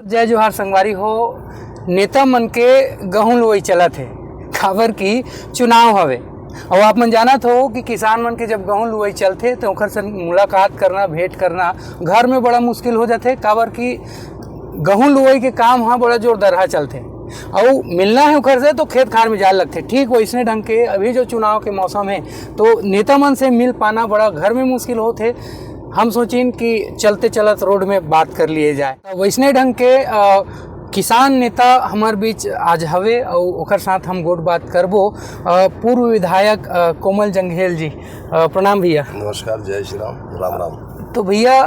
जय जोहार संगवारी हो। नेता मन के गहूं लुवई चलत है, काबर की चुनाव हवे। और आप मन जानत हो कि किसान मन के जब गहूं लुवई चलथे तो ओखर से मुलाकात करना, भेंट करना घर में बड़ा मुश्किल हो जाथे, काबर की गहूं लुवई के काम हाँ बड़ा जोरदार चलथे और मिलना है ओखर से तो खेत खार में जाए लगते। ठीक वैसने ढंग के अभी जो चुनाव के मौसम है तो नेता मन से मिल पाना बड़ा घर में मुश्किल होते। हम सोचिन कि चलते चलत रोड में बात कर लिए जाए। वैसने ढंग के किसान नेता हमार बीच आज हवे और ओकर साथ हम गोट बात करबो। पूर्व विधायक कोमल जंघेल जी, प्रणाम भैया। नमस्कार, जय श्री राम, राम राम। तो भैया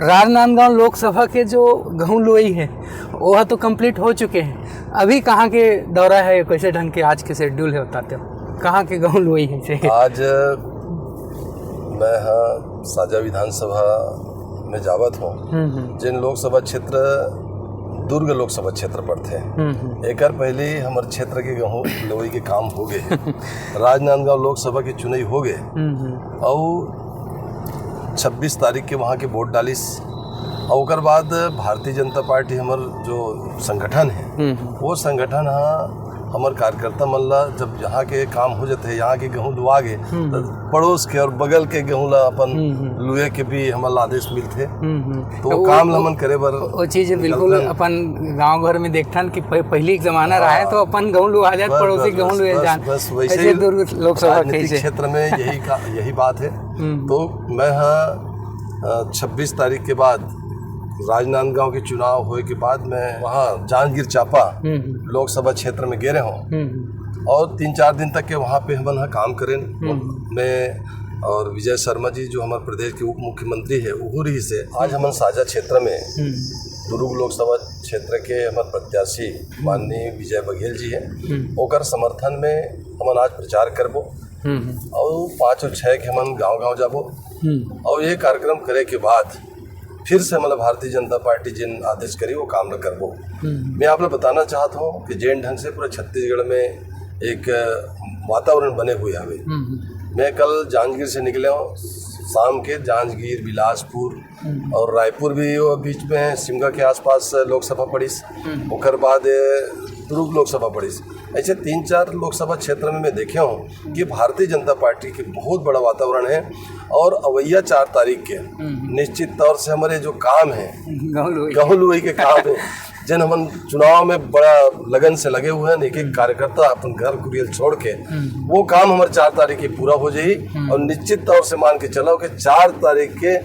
राजनांदगांव लोकसभा के जो गहूं लुवई है वह तो कंप्लीट हो चुके हैं, अभी कहाँ के दौरा है, कैसे ढंग के आज के शेड्यूल है बताते हो, कहाँ के गहूं लुवई है? आज मैं साजा विधानसभा में जावत हूँ, जिन लोकसभा क्षेत्र दुर्ग लोकसभा क्षेत्र पर थे। एक पहले हमारे क्षेत्र के गहूँ लुवई के काम हो गए राजनांदगांव लोकसभा की चुनाई हो गए और 26 तारीख के वहाँ के वोट डालिस। और ओकर बाद भारतीय जनता पार्टी हमार जो संगठन है वो संगठन हमार कार्यकर्ता मन ला जब यहाँ के काम हो जाते, यहाँ के गेहूँ लुआ गए तो पड़ोस के और बगल के गेहूँ ला अपन लुए के भी हमारा आदेश मिलते। तो वो काम हमन करे बर वो चीज़ बिल्कुल अपन गांव घर में देखथन कि पहले एक जमाना रहा है तो अपन गेहूँ लुआ जाए, पड़ोसी गेहूँ लुए जान। बस वैसे दुर्ग लोकसभा क्षेत्र में यही बात है। तो मैं 26 तारीख के बाद राजनांदगांव के चुनाव होने के बाद मैं वहाँ जांजगीर चांपा लोकसभा क्षेत्र में गए हूँ और 3-4 दिन तक के वहाँ पे हम काम करें। मैं और विजय शर्मा जी जो हमारे प्रदेश के उप मुख्यमंत्री है वो रही से आज हम साझा क्षेत्र में दुर्ग लोकसभा क्षेत्र के हमारे प्रत्याशी माननीय विजय बघेल जी है, ओकर समर्थन में हम आज प्रचार करबो और 5 और 6 के हम गाँव जाबो और ये कार्यक्रम करे के बाद फिर से मतलब भारतीय जनता पार्टी जिन आदेश करी वो काम न करबो। मैं आप लोग बताना चाहता हूँ कि जैन ढंग से पूरा छत्तीसगढ़ में एक वातावरण बने हुए हमें। मैं कल जांजगीर से निकले हूँ, शाम के जांजगीर, बिलासपुर और रायपुर भी वो बीच में सिमगा के आसपास लोकसभा पड़ीस, ओकर बाद दुर्ग लोकसभा पड़ीस। ऐसे 3-4 लोकसभा क्षेत्र में मैं देखे हूँ कि भारतीय जनता पार्टी के बहुत बड़ा वातावरण है और अवैया 4 तारीख के निश्चित तौर से हमारे जो काम है गहूं लुवई के काम है, जिन हम चुनाव में बड़ा लगन से लगे हुए हैं, एक कार्यकर्ता अपन घर कुरियल छोड़ के वो काम हमारे 4 तारीख की पूरा हो जाए और निश्चित तौर से मान के चलो कि 4 तारीख के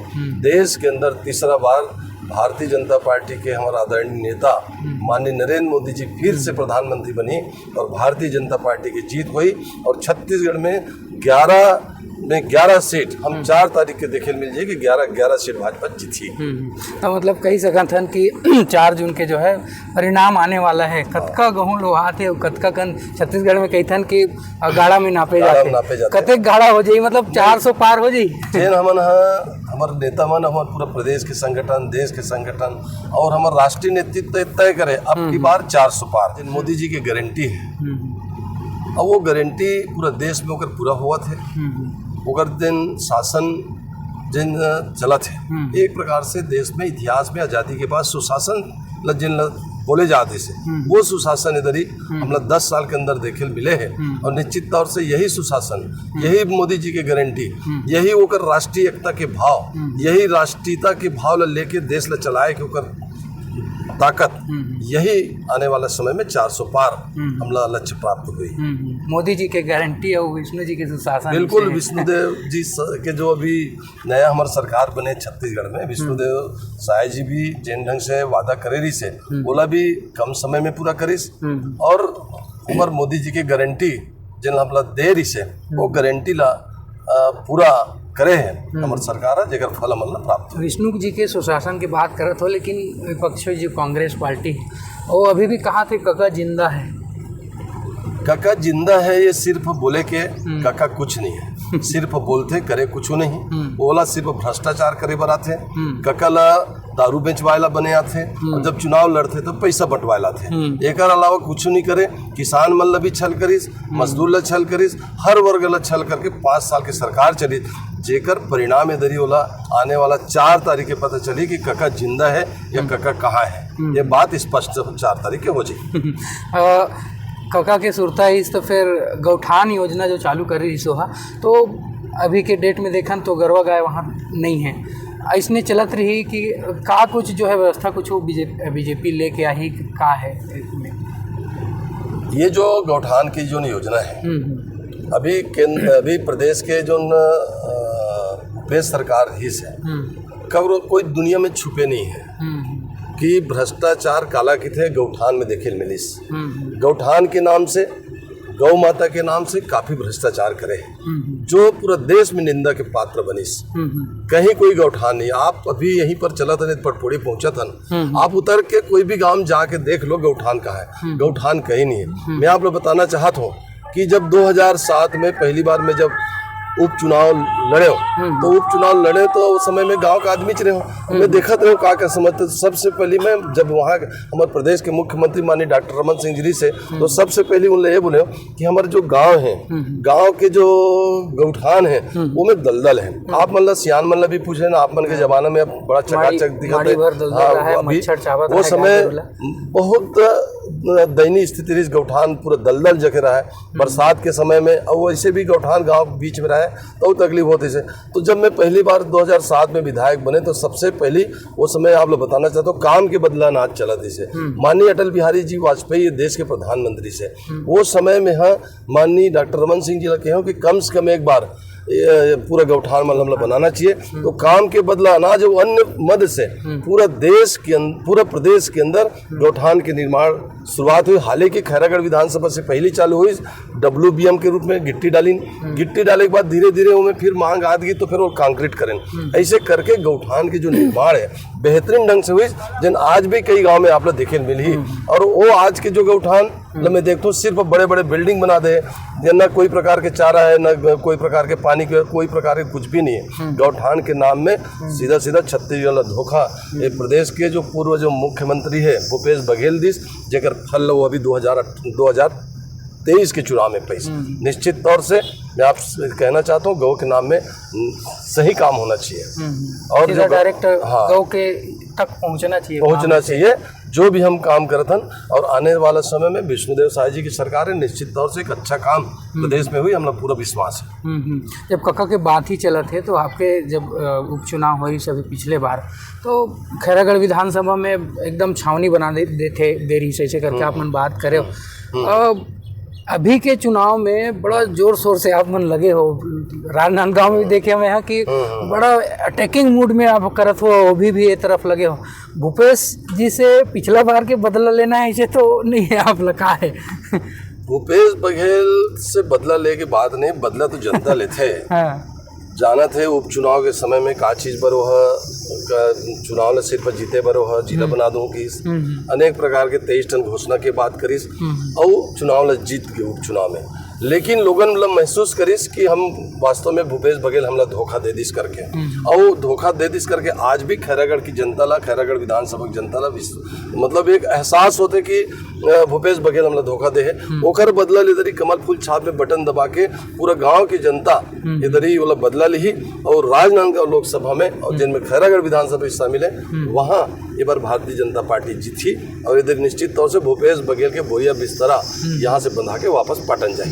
देश के अंदर तीसरा बार भारतीय जनता पार्टी के हमारे आदरणीय नेता माननीय नरेंद्र मोदी जी फिर से प्रधानमंत्री बनी और भारतीय जनता पार्टी की जीत हुई और छत्तीसगढ़ में 11 सीट हम 4 तारीख के देखे मिल जाए कि 11 सीट भाजपा जीती। तो मतलब कही सकत हन कि 4 जून के जो है परिणाम आने वाला है। कतका गहूँ लोहाते और कतका कन छत्तीसगढ़ में कही थन कि गाड़ा में नापे जाते कतेक गाड़ा हो जाए, मतलब 400 पार हो जाए। जेन हमन हमारे नेता मन हमारे पूरा प्रदेश के संगठन, देश के संगठन और हमारे राष्ट्रीय नेतृत्व तय करे अब की बार 400 पार जिन मोदी जी की गारंटी है और वो गारंटी पूरा देश में होकर पूरा हुआ थे। ओकर दिन शासन जिन चला थे एक प्रकार से देश में इतिहास में आज़ादी के बाद सुशासन जिन बोले जाते से वो सुशासन इधर ही हम लोग 10 साल के अंदर देखे मिले हैं और निश्चित तौर से यही सुशासन, यही मोदी जी की गारंटी, यही होकर राष्ट्रीय एकता के भाव, यही राष्ट्रीयता के भाव लेके देश ला चलाए के होकर ताकत, यही आने वाला समय में 400 पार हमला लक्ष्य प्राप्त हुई। मोदी जी के गारंटी और विष्णु जी के सुशासन। बिल्कुल, विष्णुदेव जी के जो अभी नया हमारे सरकार बने छत्तीसगढ़ में, विष्णुदेव साय जी भी जिन ढंग से वादा करे रही से बोला भी कम समय में पूरा करीस और हमारे मोदी जी की गारंटी जिन हमला दे रही से वो गारंटी ला पूरा करे हैं हमारे सरकार है जेकर फल हमला प्राप्त। विष्णु जी के सुशासन की बात करत हो, लेकिन विपक्षी जो कांग्रेस पार्टी वो अभी भी कहाँ थे कका जिंदा है? कका जिंदा है ये सिर्फ बोले के कका कुछ नहीं है, सिर्फ बोलते करे कुछ नहीं। बोला सिर्फ भ्रष्टाचार करे बर आते, कका ला दारू बेचवाला बने आते और जब चुनाव लड़ते तो पैसा बंटवाला थे। एक अलावा कुछ नहीं करे, किसान मन ला भी छल करीस, मजदूर ला छल करीस, हर वर्ग ला छल करके 5 साल की सरकार चली। जेकर परिणाम इधर होला आने वाला 4 तारीख के पता चली कि कका जिंदा है या कका कहाँ है। ये बात स्पष्ट 4 तारीख के हो जाए। कका के सुरता इस तो फिर गौठान योजना जो चालू कर रही सोहा, तो अभी के डेट में देखन तो गरवा गाय वहाँ नहीं है। इसने चलत रही कि का कुछ जो है व्यवस्था कुछ बीजेपी लेके आई का है इसमें? ये जो गौठान की जो योजना है अभी प्रदेश के जो प्रदेश सरकार ही से कब कोई दुनिया में छुपे नहीं है कि भ्रष्टाचार काला की थे गौठान में देखे मिलिस। गौठान के नाम से गौ माता के नाम से काफी भ्रष्टाचार करे जो पूरा देश में निंदा के पात्र बनिस। कहीं कोई गौठान नहीं। आप अभी यहीं पर चला था पटपोड़ी पहुंचा था, आप उतर के कोई भी गांव जाके देख लो गौठान कहाँ है, गौठान कहीं नहीं है। मैं आप लोग बताना चाहता हूँ कि जब 2007 में पहली बार में जब उपचुनाव लड़े तो उपचुनाव लड़े तो उस समय में गांव का आदमी चले हो, मैं देखा रहे का समझते। सबसे पहले मैं जब वहाँ हमारे प्रदेश के मुख्यमंत्री माननीय डॉक्टर रमन सिंह जी से तो सबसे पहले उन्हें ये बोले कि हमारे जो गांव है, गांव के जो गौठान है वो में दलदल है। आप मतलब सियान मतलब भी पूछे ना, आप मन के जमाना में बड़ा चकाचक दिखाते, वो समय बहुत दयनीय स्थिति रही, गौठान पूरा दलदल जगह रहा है बरसात के समय में, और वैसे भी गौठान गाँव बीच में रहा है तो तकलीफ होती है। तो जब मैं पहली बार 2007 में विधायक बने तो सबसे पहली वो समय आप लोग बताना चाहता हूँ काम के बदला अनाज चला थी से माननीय अटल बिहारी जी वाजपेयी देश के प्रधानमंत्री से वो समय में हाँ माननीय डॉक्टर रमन सिंह जी ने कहा कि कम से कम एक बार पूरा गौठान मतलब बनाना चाहिए। तो काम के बदला अनाज और अन्य मद से पूरा प्रदेश के अंदर गौठान के निर्माण शुरुआत हुई। हालांकि खैरागढ़ विधानसभा से पहले चालू हुई WBM के रूप में गिट्टी डाले के बाद धीरे धीरे उनमें फिर मांग आ गई तो फिर वो कंक्रीट करें। ऐसे करके गौठान की जो निर्माण है बेहतरीन ढंग से हुई, जिन आज भी कई गाँव में आप लोग देखे मिली। और वो आज के जो गौठान मैं देखता हूँ सिर्फ बड़े बड़े बिल्डिंग बना दे, न कोई प्रकार के चारा है, न कोई प्रकार के पानी के कोई प्रकार के कुछ भी नहीं है। गौठान के नाम में सीधा सीधा छत्तीसगढ़ धोखा। ये प्रदेश के जो पूर्व जो मुख्यमंत्री है भूपेश बघेल दिस जेकर फल वो अभी 2023 के चुनाव में पैसे निश्चित तौर से मैं आप कहना चाहता हूँ गौ के नाम में सही काम होना चाहिए और डायरेक्ट गौ के तक पहुँचना चाहिए जो भी हम काम करते हैं। और आने वाला समय में विष्णुदेव साय जी की सरकार है, निश्चित तौर से एक अच्छा काम प्रदेश में हुई, हमारा पूरा विश्वास है। जब कक्का के बात ही चला थे तो आपके जब उपचुनाव हुई सभी पिछले बार तो खैरागढ़ विधानसभा में एकदम छावनी बना दे रही से करके आप मन बात करे हो। अभी के चुनाव में बड़ा जोर शोर से आप मन लगे हो, राजनांदगांव में देखे मैं कि बड़ा अटैकिंग मूड में आप करत हो, अभी भी ये तरफ लगे हो। भूपेश जी से पिछला बार के बदला लेना है ऐसे तो नहीं है आप लगा है? भूपेश बघेल से बदला ले के बात नहीं, बदला तो जनता लेते हैं। जाना थे उपचुनाव के समय में का चीज बरो चुनाव सिर्फ जीते बरो जिला बना दूं कि अनेक प्रकार के 23 टन घोषणा के बात करीस और चुनाव जीत के उपचुनाव में। लेकिन लोगन मतलब महसूस करीस कि हम वास्तव में भूपेश बघेल हमला धोखा दे दिस करके और धोखा दे दिस करके आज भी खैरागढ़ की जनता ला खैरागढ़ विधानसभा की जनता ला मतलब एक एहसास होते कि भूपेश बघेल हमला धोखा दे है। ओकर बदला इधर ही कमल फूल छाप में बटन दबा के पूरा गांव की जनता इधर ही वाला बदला ली और राजनांदगांव लोकसभा में और जिनमें खैरागढ़ विधानसभा शामिल है वहाँ ये बार भारतीय जनता पार्टी जीती और इधर निश्चित तौर से भूपेश बघेल के बोरिया बिस्तरा यहाँ से बंधा के वापस पाटन जाए।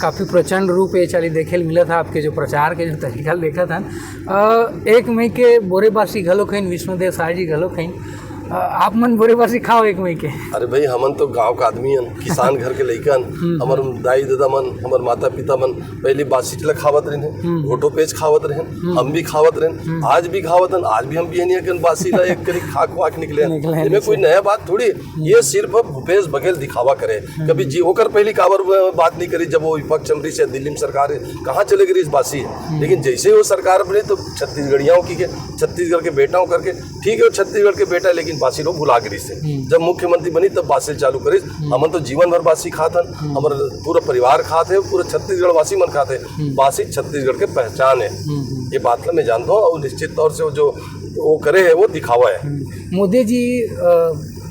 काफ़ी प्रचंड रूप ये चली देखे मिला था आपके जो प्रचार के जो तरीका देखा था। 1 मई के बोरेबासी घलो खइन विष्णुदेव साय जी घलो खइन आप मन बोरेबासी खाओ 1 मई के? अरे भाई हमन तो गांव का आदमी हन, किसान घर के लइकन, हमार दाई दादा मन हमार माता पिता मन पहले बासी चला खावत रहे, घोटो पेच खावत रहे, हम भी खावत रहे, आज भी खावत हन, आज भी हम पियनिया के बासी ला एक करी खा खुआक निकले। इनमें कोई नया बात थोड़ी, ये सिर्फ भूपेश बघेल दिखावा करे। कभी जी होकर पहली काबर बात नहीं करी जब वो विपक्ष चमरी से दिल्ली में सरकार कहाँ चले गई इस बासी। लेकिन जैसे ही वो सरकार बनी तो छत्तीसगढ़ियों की के छत्तीसगढ़ के बेटाओं करके ठीक है छत्तीसगढ़ के बेटा लेकिन बासी लोग भुला करी से जब मुख्यमंत्री बनी तब बासी चालू करी। हमन तो जीवन भर बासी खातन, हमारा पूरा परिवार खाते, पूरा छत्तीसगढ़ वासी मन खाते। बासी छत्तीसगढ़ के पहचान है, ये बात मैं जानता हूँ और निश्चित तौर से जो वो करे है वो दिखावा है। मोदी जी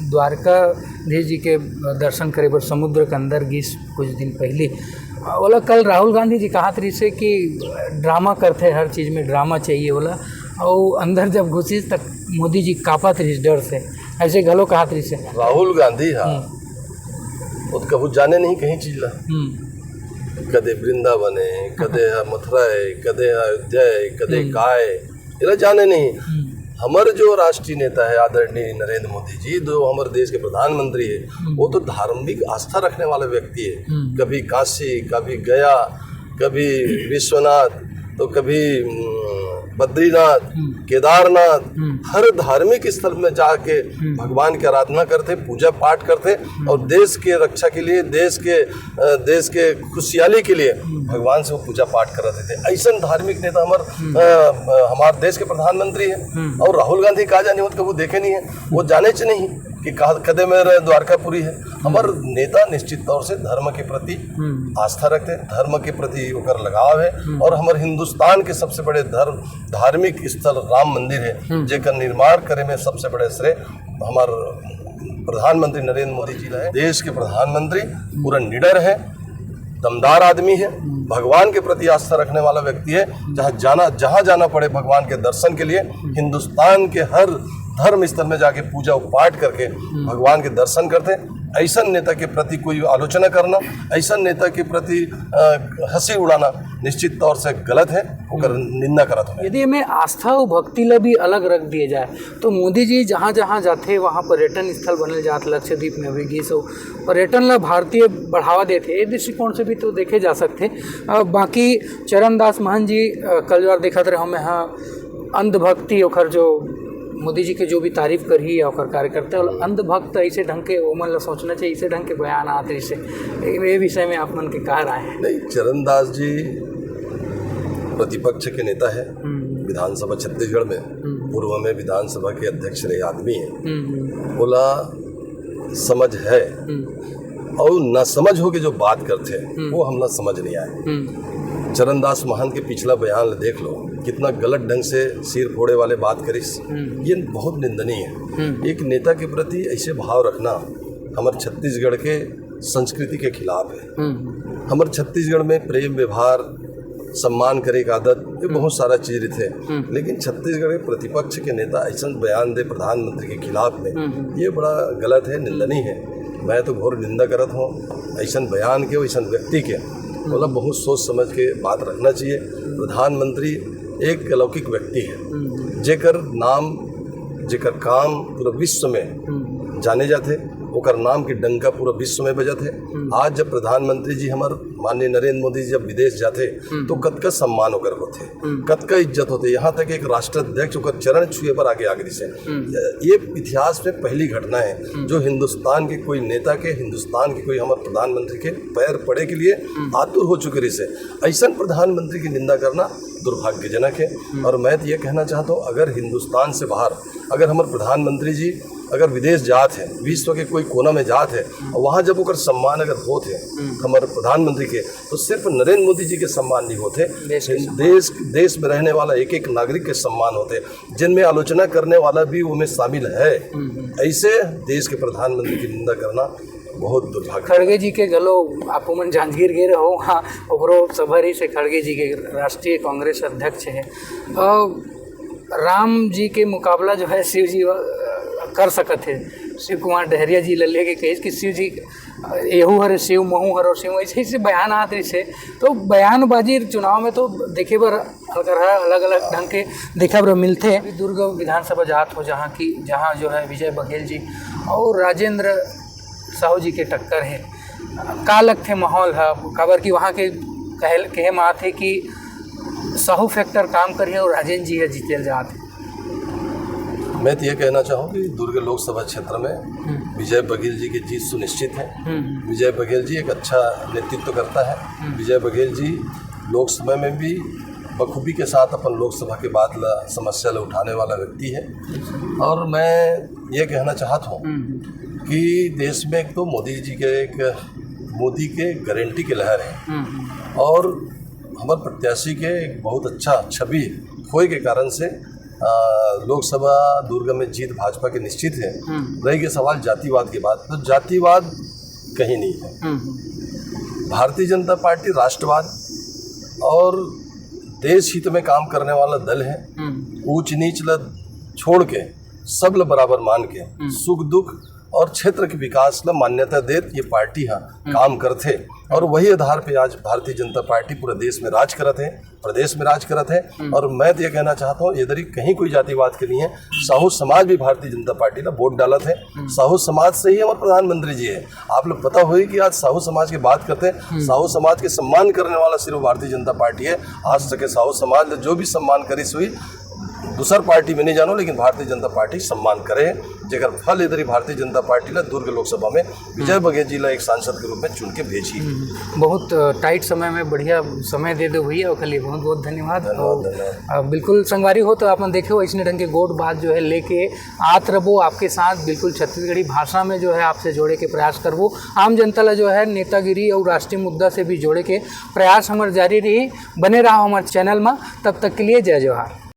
द्वारकाधीश जी के दर्शन करे पर समुद्र के अंदर गिस कुछ दिन पहले बोला कल राहुल गांधी जी कहा रही से कि ड्रामा करते हर चीज़ में ड्रामा चाहिए बोला, और अंदर जब घुसी तक मोदी जी कापत रही डर से, ऐसे गलो कहा रही से राहुल गांधी हाँ वो तो कभी जाने नहीं कहीं चीज ला, कदे वृंदावन है, कदे मथुरा है, कदे अयोध्या है, कदे काय ये जाने नहीं। हमारे जो राष्ट्रीय नेता है आदरणीय नरेंद्र मोदी जी, जो हमारे देश के प्रधानमंत्री है, वो तो धार्मिक आस्था रखने वाले व्यक्ति है। कभी काशी, कभी गया, कभी विश्वनाथ, तो कभी बद्रीनाथ, केदारनाथ, हर धार्मिक स्थल में जाके भगवान की आराधना करते, पूजा पाठ करते और देश के रक्षा के लिए, देश के खुशहाली के लिए भगवान से वो पूजा पाठ करते थे। ऐसा धार्मिक नेता हमारे देश के प्रधानमंत्री है। और राहुल गांधी कहा जाने वो देखे नहीं है, वो जाने च नहीं कि कदे मेरे द्वारकापुरी है। हमारे नेता निश्चित तौर से धर्म के प्रति आस्था रखते हैं, धर्म के प्रति ओकर लगाव है। और हमारे हिंदुस्तान के सबसे बड़े धार्मिक स्थल राम मंदिर है, जेकर निर्माण करे में सबसे बड़े श्रेय हमारे प्रधानमंत्री नरेंद्र मोदी जी है। देश के प्रधानमंत्री पूरा निडर है, दमदार आदमी है, भगवान के प्रति आस्था रखने वाला व्यक्ति है। जहाँ जाना पड़े भगवान के दर्शन के लिए, हिंदुस्तान के हर धर्म स्थल में जाके पूजा पाठ करके भगवान के दर्शन करते। ऐसा नेता के प्रति कोई आलोचना करना, ऐसा नेता के प्रति हंसी उड़ाना निश्चित तौर से गलत है, ओकर निंदा करत है। यदि हमें आस्था और भक्ति ला भी अलग रख दिए जाए तो मोदी जी जहाँ जहाँ जाते वहाँ पर्यटन स्थल बनल जात, लक्षद्वीप में भी सो पर्यटन ला भारतीय बढ़ावा देते, इस दृष्टिकोण से भी तो देखे जा सकते। बाकी चरणदास महंत जी कल जो देखते रहे हमें हाँ अंधभक्ति और जो मोदी जी के जो भी तारीफ करी या और कार्यकर्ता और अंधभक्त ऐसे ढंग के ओमन ला सोचना चाहिए, इसे ढंग के बयान आते से ये विषय में आप मन के कह रहे हैं। नहीं, चरणदास जी प्रतिपक्ष के नेता है विधानसभा छत्तीसगढ़ में, पूर्व में विधानसभा के अध्यक्ष रहे आदमी है। बोला समझ है और न समझ हो के जो बात करते हैं वो हमला समझ नहीं आए। चरणदास महंत के पिछला बयान देख लो, कितना गलत ढंग से सिर फोड़े वाले बात करिस, ये बहुत निंदनीय है। एक नेता के प्रति ऐसे भाव रखना हमारे छत्तीसगढ़ के संस्कृति के खिलाफ है। हमारे छत्तीसगढ़ में प्रेम व्यवहार सम्मान करे का आदत ये बहुत सारा चीज थे, लेकिन छत्तीसगढ़ के प्रतिपक्ष के नेता ऐसा बयान दे प्रधानमंत्री के खिलाफ में, ये बड़ा गलत है, निंदनीय है। मैं तो घोर निंदा करत हूँ ऐसा बयान के, ऐसा व्यक्ति के। बोला बहुत सोच समझ के बात रखना चाहिए। प्रधानमंत्री एक अलौकिक व्यक्ति है, जेकर नाम जेकर काम पूरा विश्व में जाने जाते, ओकर नाम के डंका पूरा विश्व में बजत है। आज जब प्रधानमंत्री जी हमारे माननीय नरेंद्र मोदी जी जब विदेश जाते तो कतका सम्मान होकर होते, कतका इज्जत होते, यहाँ तक एक राष्ट्राध्यक्ष होकर चरण छुए पर आगे आगे से। ये इतिहास में पहली घटना है जो हिंदुस्तान के कोई नेता के, हिंदुस्तान के कोई हमारे प्रधानमंत्री के पैर पड़े के लिए आतुर हो चुके रही। ऐसा प्रधानमंत्री की निंदा करना दुर्भाग्यजनक है। और मैं तो ये कहना चाहता हूँ, अगर हिंदुस्तान से बाहर अगर हमारे प्रधानमंत्री जी अगर विदेश जात है, विश्व के कोई कोना में जात है, और वहाँ जब ओकर सम्मान अगर होते हमारे प्रधानमंत्री के, तो सिर्फ नरेंद्र मोदी जी के सम्मान नहीं होते, देश में रहने वाला एक एक नागरिक के सम्मान होते, जिनमें आलोचना करने वाला भी उनमें शामिल है। ऐसे देश के प्रधानमंत्री की निंदा करना बहुत दुर्भाग्य। खड़गे जी के गलो आप मन जांजगीर गए रहो, हाँ ओकरो सभरी से खड़गे जी के राष्ट्रीय कांग्रेस अध्यक्ष है। राम जी के मुकाबला जो है शिव जी कर सकते हैं। शिव कुमार डहरिया जी ले के कहे कि शिव जी एहू हर शिव महू हर शिव, ऐसे ऐसे बयान आते से। तो बयानबाजी चुनाव में तो देखे बर अलग अलग ढंग के देखा बर मिलते हैं। दुर्ग विधानसभा जात हो जहाँ जो है विजय बघेल जी और राजेंद्र साहू जी के टक्कर है, का लगते माहौल है खबर कि वहाँ के कहे में आते कि साहू फैक्टर काम करिए और राजेंद्र जी है जीतेल जाते। मैं तो ये कहना चाहूँ कि दुर्ग लोकसभा क्षेत्र में विजय बघेल जी की जीत सुनिश्चित है। विजय बघेल जी एक अच्छा नेतृत्व करता है। विजय बघेल जी लोकसभा में भी बखूबी के साथ अपन लोकसभा के बाद समस्या उठाने वाला व्यक्ति है। और मैं ये कहना चाहता हूँ कि देश में एक तो मोदी के गारंटी की लहर है और हमारे प्रत्याशी के एक बहुत अच्छा छवि खोए के कारण से लोकसभा दुर्ग में जीत भाजपा की निश्चित है। रही के सवाल जातिवाद की बात, तो जातिवाद कहीं नहीं है। भारतीय जनता पार्टी राष्ट्रवाद और देश हित में काम करने वाला दल है। ऊंच नीच ल छोड़ के सब ल बराबर मान के सुख दुख और क्षेत्र के विकास ला मान्यता देत ये पार्टी है काम करते और वही आधार पे आज भारतीय जनता पार्टी पूरे देश में राज करत है, प्रदेश में राज करत है। और मैं तो ये कहना चाहता हूँ इधर ही कहीं कोई जातिवाद के नहीं है। साहू समाज भी भारतीय जनता पार्टी ला वोट डालत है। साहू समाज से ही हमारे प्रधानमंत्री जी है। आप लोग पता होगी कि आज साहू समाज की बात करते हैं, साहू समाज के सम्मान करने वाला सिर्फ भारतीय जनता पार्टी है। आज तक साहू समाज ने जो भी सम्मान करी हुई दूसर पार्टी में नहीं जानो, लेकिन भारतीय जनता पार्टी सम्मान करे जेकर फल इधर ही भारतीय जनता पार्टी ला दुर्ग लोकसभा में विजय बघेल जी ला एक सांसद के रूप में चुन के भेजी। बहुत टाइट समय में बढ़िया समय दे दो भैया, ओके लिए बहुत बहुत धन्यवाद। बिल्कुल संगवारी हो तो आपने देखे हो इसने ढंग के गोट बात जो है लेके आत रहो आपके साथ, बिल्कुल छत्तीसगढ़ी भाषा में जो है आपसे जोड़े के प्रयास करबो। आम जनता ला जो है नेतागिरी और राष्ट्रीय मुद्दा से भी जोड़े के प्रयास हमारे जारी रही। बने रहा हमारे चैनल में, तब तक के लिए जय जोहार।